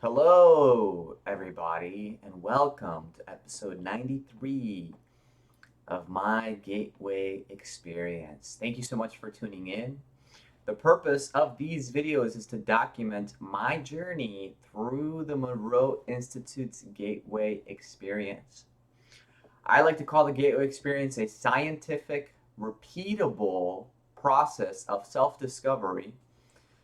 Hello, everybody, and welcome to episode 93 of my Gateway Experience. Thank you so much for tuning in. The purpose of these videos is to document my journey through the Monroe Institute's Gateway Experience. I like to call the Gateway Experience a scientific, repeatable process of self discovery,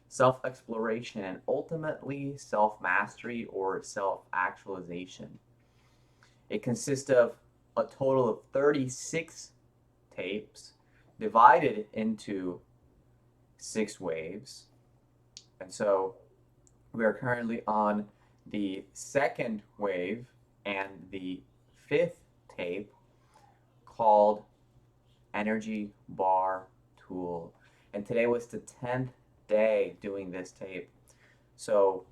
self exploration, and ultimately self mastery or self actualization. It consists of a total of 36 tapes divided into 6 waves. And so we are currently on the second wave and the fifth tape called Energy Bar Tool. And today was the 10th day doing this tape. So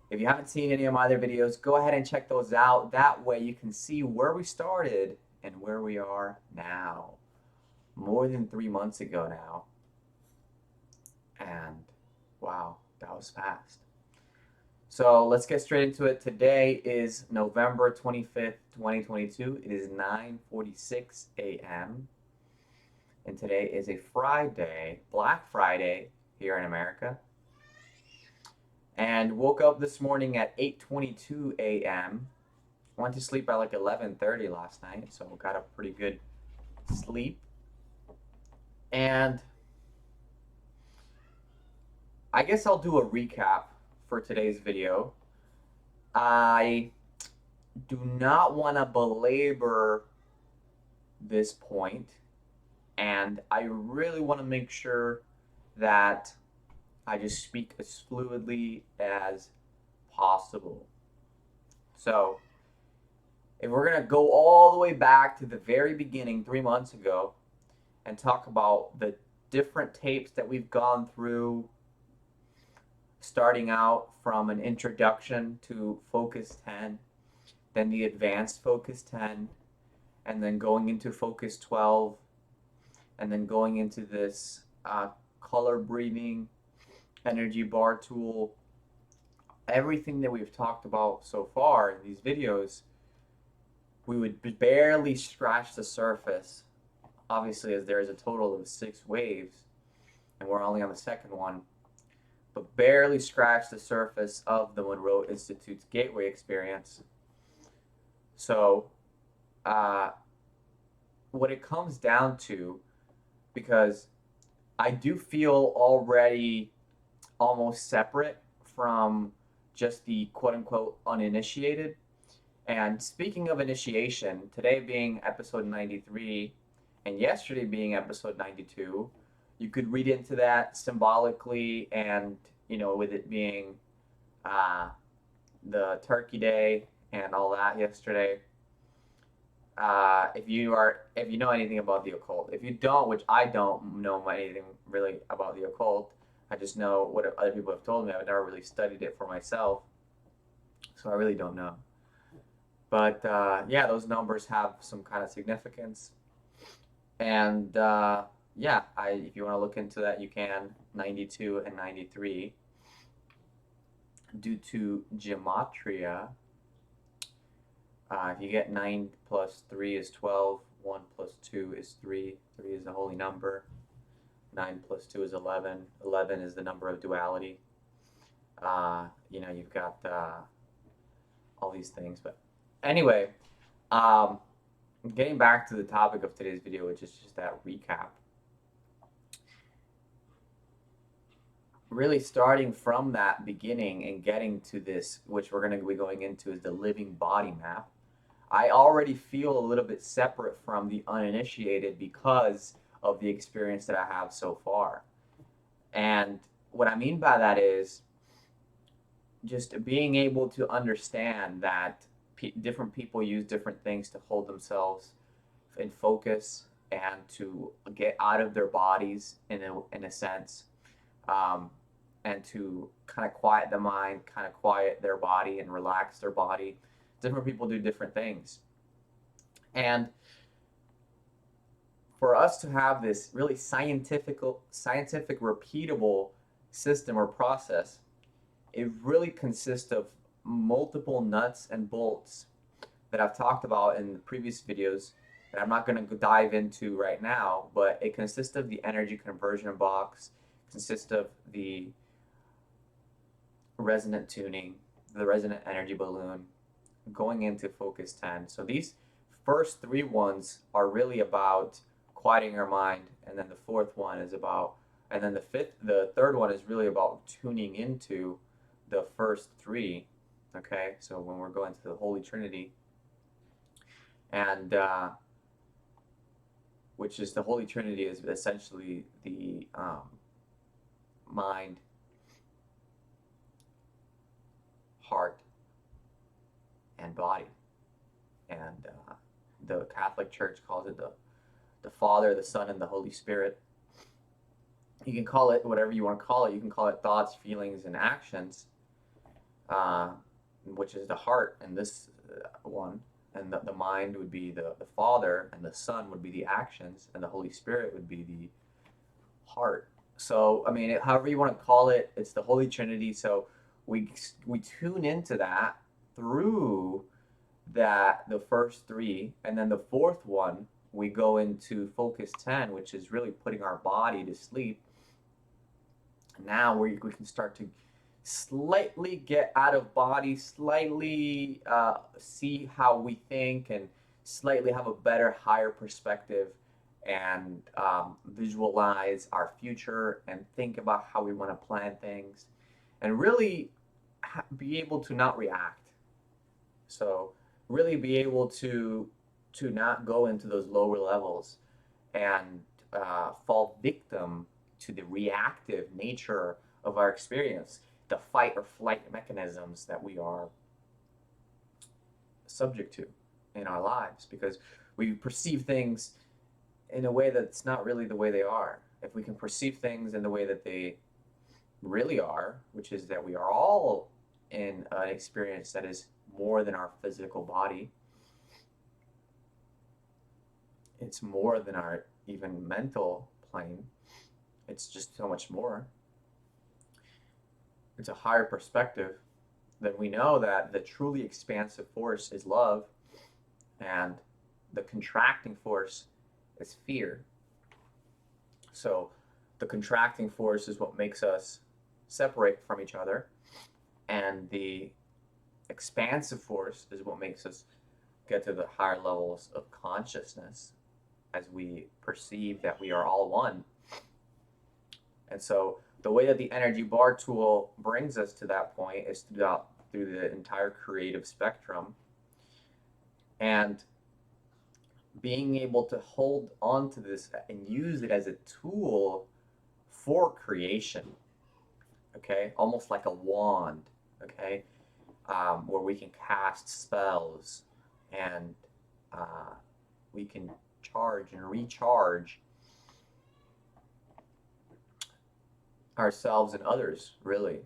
if you haven't seen any of my other videos, go ahead and check those out. That way you can see where we started and where we are now. More than 3 months ago now. And wow, that was fast. So let's get straight into it. Today is November 25th, 2022. It is 9:46 a.m. And today is a Friday, Black Friday here in America. And woke up this morning at 8:22 a.m. Went to sleep at like 11:30 last night, so got a pretty good sleep. And I guess I'll do a recap for today's video. I do not want to belabor this point, and I really want to make sure that I just speak as fluidly as possible. So, if we're going to go all the way back to the very beginning, 3 months ago, and talk about the different tapes that we've gone through, starting out from an introduction to Focus 10, then the advanced Focus 10, and then going into Focus 12, and then going into this color breathing energy bar tool. Everything that we've talked about so far in these videos, we would barely scratch the surface, obviously, as there is a total of 6 waves, and we're only on the second one, but barely scratch the surface of the Monroe Institute's Gateway Experience. So, what it comes down to, because I do feel already almost separate from just the quote unquote uninitiated. And speaking of initiation, today being episode 93 and yesterday being episode 92, you could read into that symbolically, and with it being the Turkey Day and all that yesterday. If you know anything about the occult, if you don't, which I don't know anything really about the occult, I just know what other people have told me. I've never really studied it for myself, so I really don't know. But yeah, those numbers have some kind of significance, and yeah, if you want to look into that, you can. 92 and 93, due to gematria. If you get 9 plus 3 is 12, 1 plus 2 is 3, 3 is the holy number, 9 plus 2 is 11, 11 is the number of duality. You've got all these things. But anyway, getting back to the topic of today's video, which is just that recap. Really starting from that beginning and getting to this, which we're going to be going into, is the living body map. I already feel a little bit separate from the uninitiated because of the experience that I have so far. And what I mean by that is just being able to understand that different people use different things to hold themselves in focus and to get out of their bodies in a sense, and to kind of quiet the mind, kind of quiet their body and relax their body. Different people do different things. And for us to have this really scientific repeatable system or process, it really consists of multiple nuts and bolts that I've talked about in the previous videos that I'm not going to dive into right now, but it consists of the energy conversion box, consists of the resonant tuning, the resonant energy balloon, going into focus 10. So these first three ones are really about quieting our mind, and then the fourth one is about, and then the third one is really about tuning into the first three. Okay, so when we're going to the Holy Trinity, and which is the Holy Trinity is essentially the mind, heart, and body. And the Catholic Church calls it the Father, the Son, and the Holy Spirit. You can call it whatever you want to call it. You can call it thoughts, feelings, and actions, uh, which is the heart in this one. And the mind would be the Father, and the Son would be the actions, and the Holy Spirit would be the heart. So, I mean, however you want to call it, it's the Holy Trinity. So we tune into that through the first three, and then the fourth one we go into focus 10, which is really putting our body to sleep. Now we can start to slightly get out of body, slightly see how we think, and slightly have a better, higher perspective, and visualize our future and think about how we want to plan things, and really be able to not react. So really be able to not go into those lower levels and fall victim to the reactive nature of our experience, the fight or flight mechanisms that we are subject to in our lives, because we perceive things in a way that's not really the way they are. If we can perceive things in the way that they really are, which is that we are all in an experience that is more than our physical body, it's more than our even mental plane, it's just so much more. It's a higher perspective. Then we know that the truly expansive force is love, and the contracting force is fear. So the contracting force is what makes us separate from each other, and the expansive force is what makes us get to the higher levels of consciousness as we perceive that we are all one. And so the way that the energy bar tool brings us to that point is through the entire creative spectrum, and being able to hold on to this and use it as a tool for creation, okay, almost like a wand, okay, where we can cast spells, and we can charge and recharge ourselves and others, really,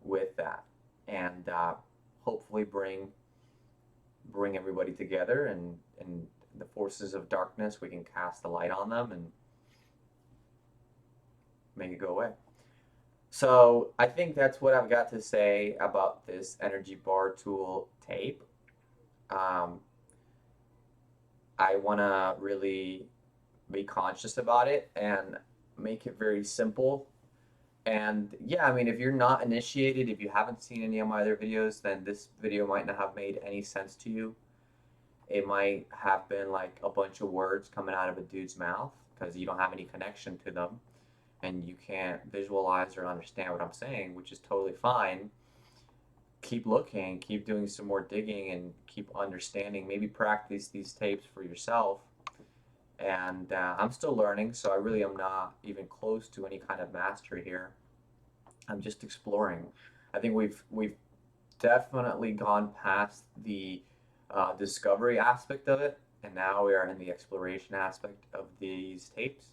with that, and hopefully bring everybody together, and the forces of darkness, we can cast the light on them and make it go away. So I think that's what I've got to say about this energy bar tool tape. I want to really be conscious about it and make it very simple. And yeah, I mean, if you're not initiated, if you haven't seen any of my other videos, then this video might not have made any sense to you. It might have been like a bunch of words coming out of a dude's mouth because you don't have any connection to them, and you can't visualize or understand what I'm saying, which is totally fine. Keep looking, keep doing some more digging, and keep understanding. Maybe practice these tapes for yourself. And I'm still learning, so I really am not even close to any kind of mastery here. I'm just exploring. I think we've definitely gone past the discovery aspect of it, and now we are in the exploration aspect of these tapes.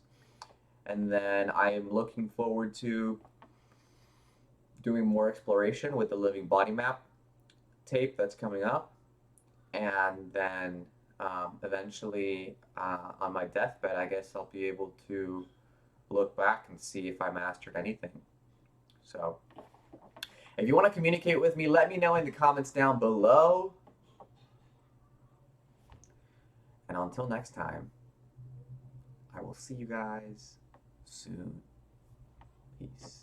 And then I am looking forward to doing more exploration with the living body map tape that's coming up, and then eventually on my deathbed, I guess I'll be able to look back and see if I mastered anything. So If you want to communicate with me, let me know in the comments down below. And until next time, I will see you guys soon. Peace.